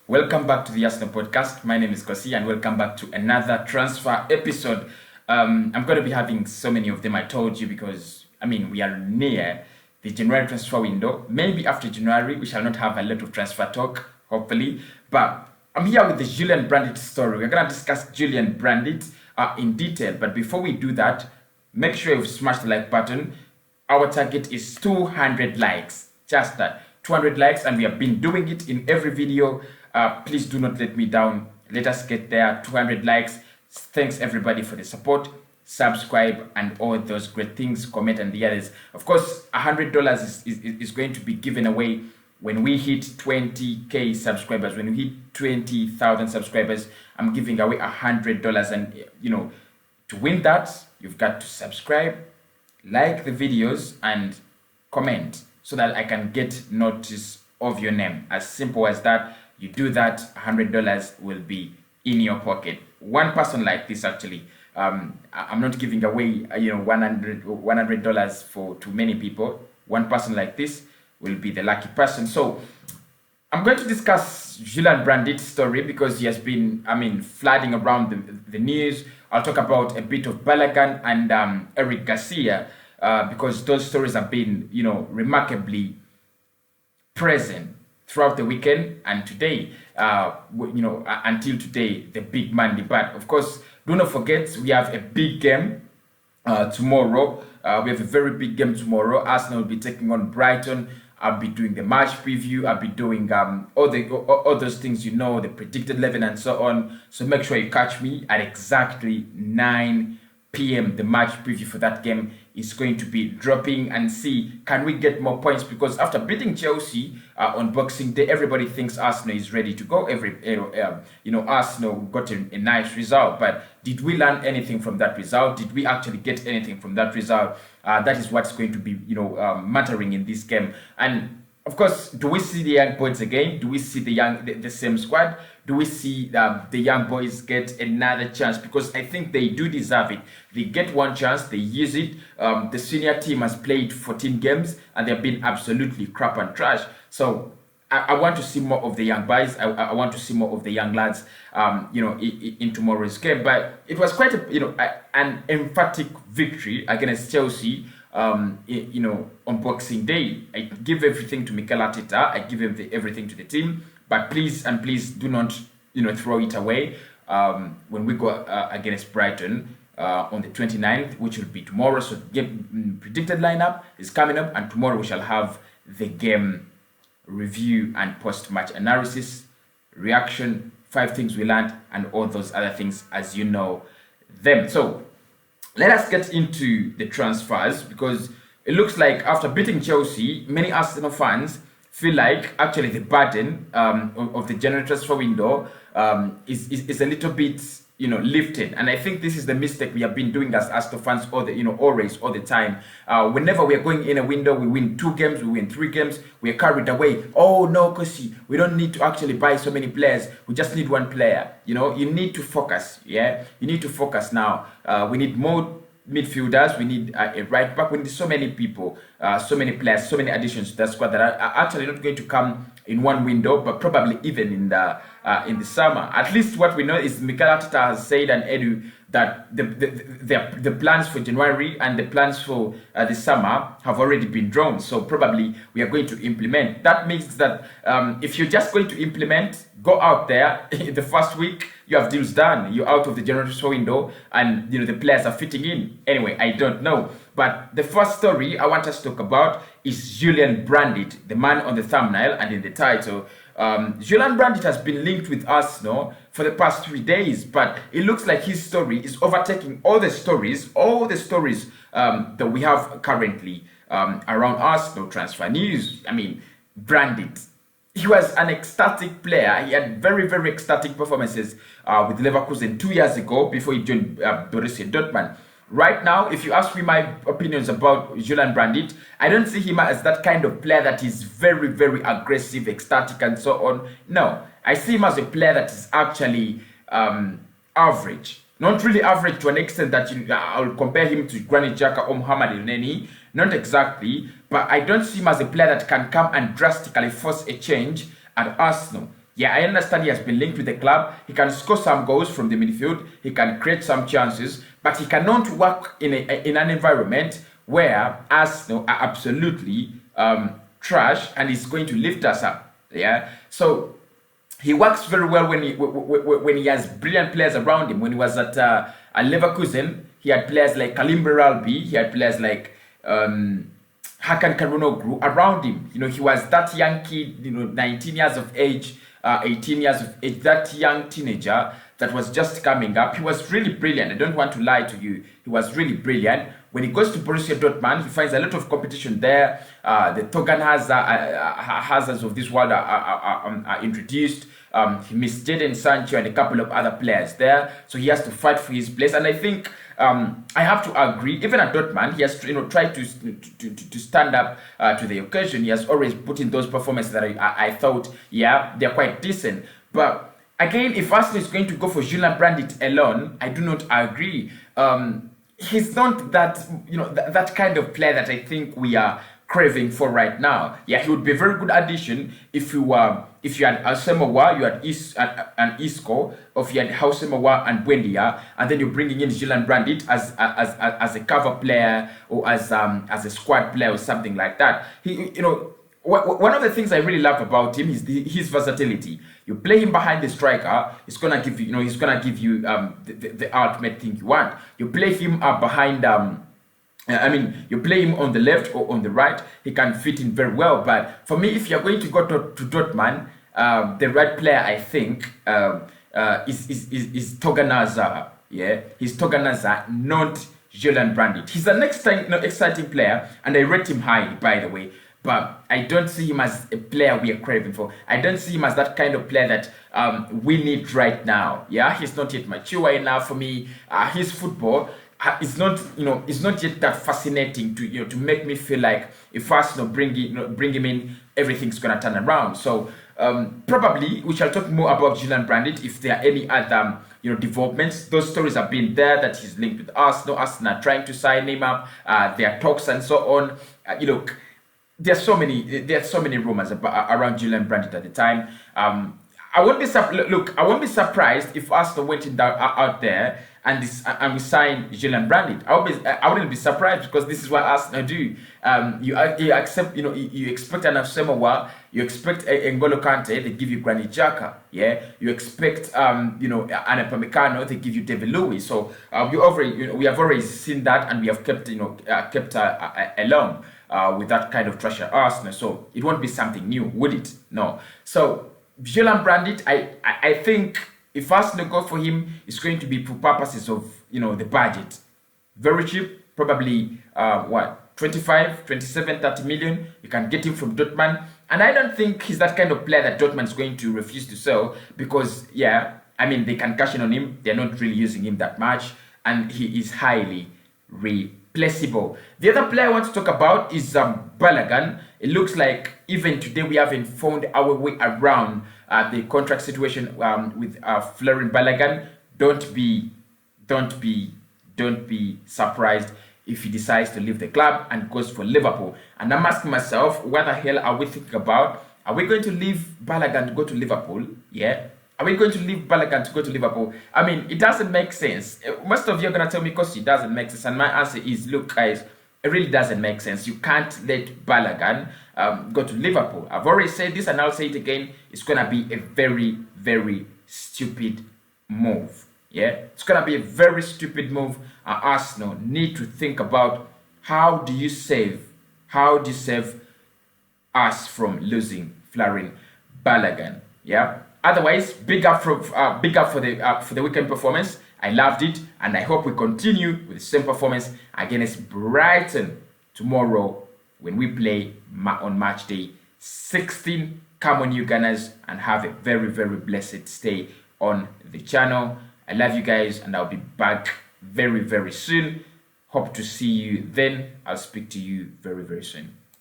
Welcome back to the Arsenal podcast. My name is Kosi and welcome back to another transfer episode. I'm going to be having so many of them, I told you, because, we are near the January transfer window. Maybe after January, we shall not have a lot of transfer talk, hopefully. But I'm here with the Julian Brandt story. We're going to discuss Julian Brandt in detail. But before we do that, make sure you've smashed the like button. Our target is 200 likes. Just that. 200 likes, and we have been doing it in every video. Please do not let me down. Let us get there. 200 likes. Thanks everybody for the support. Subscribe and all those great things. Comment and the others. Of course, $100 is going to be given away when we hit 20k subscribers. When we hit 20,000 subscribers, I'm giving away $100. And to win that, you've got to subscribe, like the videos, and comment, so that I can get notice of your name. As simple as that. You do that, $100 will be in your pocket. One person like this, actually. I'm not giving away, $100 for too many people. One person like this will be the lucky person. So I'm going to discuss Julian Brandt's story because he has been, flooding around the news. I'll talk about a bit of Balogun and Eric Garcia. Because those stories have been, remarkably present throughout the weekend and today, until today, the big Monday. But of course, do not forget, we have a big game tomorrow. We have a very big game tomorrow. Arsenal will be taking on Brighton. I'll be doing the match preview. I'll be doing all those things, the predicted 11 and so on. So make sure you catch me at exactly 9 p.m. The match preview for that game is going to be dropping, and see, can we get more points? Because after beating Chelsea on Boxing Day, everybody thinks Arsenal is ready to go. Arsenal got a nice result, but did we learn anything from that result? Did we actually get anything from that result? That is what's going to be, mattering in this game. And of course, do we see the young boys again? Do we see the same squad? Do we see the young boys get another chance? Because I think they do deserve it. They get one chance, they use it. The senior team has played 14 games and they've been absolutely crap and trash. So I want to see more of the young boys. I want to see more of the young lads, in tomorrow's game. But it was quite an emphatic victory against Chelsea. On Boxing Day. I give everything to Mikel Arteta. I give everything to the team. But please do not, throw it away when we go against Brighton on the 29th, which will be tomorrow. So the game predicted lineup is coming up, and tomorrow we shall have the game review and post-match analysis, reaction, 5 things we learned, and all those other things as you know them. So let us get into the transfers, because it looks like after beating Chelsea, many Arsenal fans feel like actually the burden of the January transfer window is a little bit lifted. And I think this is the mistake we have been doing as Arsenal fans all the time. Whenever we are going in a window, we win 2 games, we win 3 games, we are carried away. Oh no, Kosi, we don't need to actually buy so many players. We just need one player. You need to focus. Yeah, you need to focus now. We need more midfielders, we need a right back, we need so many people, so many players, so many additions to that squad that are actually not going to come in one window, but probably even in the summer. At least what we know is Mikel Arteta has said, and Edu, that the plans for January and the plans for the summer have already been drawn. So probably we are going to implement. That means that if you're just going to implement, go out there in the first week, you have deals done. You're out of the January transfer window, and the players are fitting in. Anyway, I don't know. But the first story I want us to talk about is Julian Brandt, the man on the thumbnail and in the title. Julian Brandt has been linked with Arsenal for the past 3 days, but it looks like his story is overtaking all the stories that we have currently around Arsenal transfer news. Brandt, he was an ecstatic player. He had very, very ecstatic performances with Leverkusen 2 years ago before he joined Borussia Dortmund. Right now, if you ask me my opinions about Julian Brandt, I don't see him as that kind of player that is very, very aggressive, ecstatic, and so on. No, I see him as a player that is actually average. Not really average to an extent that I'll compare him to Granit Xhaka or Mohamed Elneny. Not exactly, but I don't see him as a player that can come and drastically force a change at Arsenal. Yeah, I understand he has been linked with the club. He can score some goals from the midfield. He can create some chances, but he cannot work in an environment where Arsenal are absolutely trash and is going to lift us up. Yeah, so he works very well when he has brilliant players around him. When he was at Leverkusen, he had players like Kalim Beralbi. He had players like Hakan Kalunoglu around him. You know, he was that young kid, 19 years of age, 18 years of age, that young teenager that was just coming up. He was really brilliant. I don't want to lie to you. He was really brilliant. When he goes to Borussia Dortmund, he finds a lot of competition there. The Togan Hazards of this world are introduced. He missed Jadon Sancho and a couple of other players there. So he has to fight for his place. And I think I have to agree, even at Dortmund, he has tried to stand up to the occasion. He has always put in those performances that I thought, yeah, they're quite decent. But again, if Arsenal is going to go for Julian Brandt alone, I do not agree. He's not that, that kind of player that I think we are craving for right now. Yeah, he would be a very good addition if you had Aouar, you had Isco, or if you had Aouar and Buendia, and then you're bringing in Julian Brandt as a cover player or as a squad player or something like that. One of the things I really love about him is his versatility. You play him behind the striker, he's gonna give you, the ultimate thing you want. You play him behind, you play him on the left or on the right, he can fit in very well. But for me, if you're going to go to Dortmund, the right player, I think, is Togan Hazard. Yeah, he's Togan Hazard, not Julian Brandt. He's an exciting player, and I rate him highly, by the way. But I don't see him as a player we are craving for. I don't see him as that kind of player that we need right now. Yeah, he's not yet mature enough for me. His football is not, is not yet that fascinating to make me feel like if Arsenal bring him in, everything's gonna turn around. So probably we shall talk more about Julian Brandt if there are any other developments. Those stories have been there that he's linked with Arsenal. Arsenal are trying to sign him up. There are talks and so on. There are so many rumors around Julian Brandt at the time. I won't be surprised if Arsenal went out there and we signed Julian Brandt. I wouldn't be surprised, because this is what Arsenal do. You accept, you expect an Aouar, you expect N'Golo Kante, they give you Granit Xhaka. Yeah, you expect an Upamecano, they give you David Luiz. So we have already seen that, and we have kept along with that kind of trash at Arsenal. So it won't be something new, would it? No. So Julian Brandt, I think if Arsenal go for him, it's going to be for purposes of the budget. Very cheap, probably 25, 27, 30 million. You can get him from Dortmund, and I don't think he's that kind of player that Dortmund is going to refuse to sell, because they can cash in on him. They're not really using him that much, and he is highly replaceable. The other player I want to talk about is Balogun. It looks like even today we haven't found our way around the contract situation with Florian Balogun. Don't be surprised if he decides to leave the club and goes for Liverpool. And I'm asking myself, what the hell are we thinking about? Are we going to leave Balogun to go to Liverpool? Yeah. Are we going to leave Balogun to go to Liverpool? I mean, it doesn't make sense. Most of you are going to tell me, because it doesn't make sense. And my answer is, look, guys, it really doesn't make sense. You can't let Balogun go to Liverpool. I've already said this, and I'll say it again. It's going to be a very, very stupid move. Yeah, it's going to be a very stupid move. Arsenal need to think about how do you save us from losing Florian Balogun. Yeah. Otherwise, big up for the weekend performance. I loved it, and I hope we continue with the same performance against Brighton tomorrow when we play on match day 16. Come on, you Gunners, and have a very, very blessed stay on the channel. I love you guys, and I'll be back very, very soon. Hope to see you then. I'll speak to you very, very soon.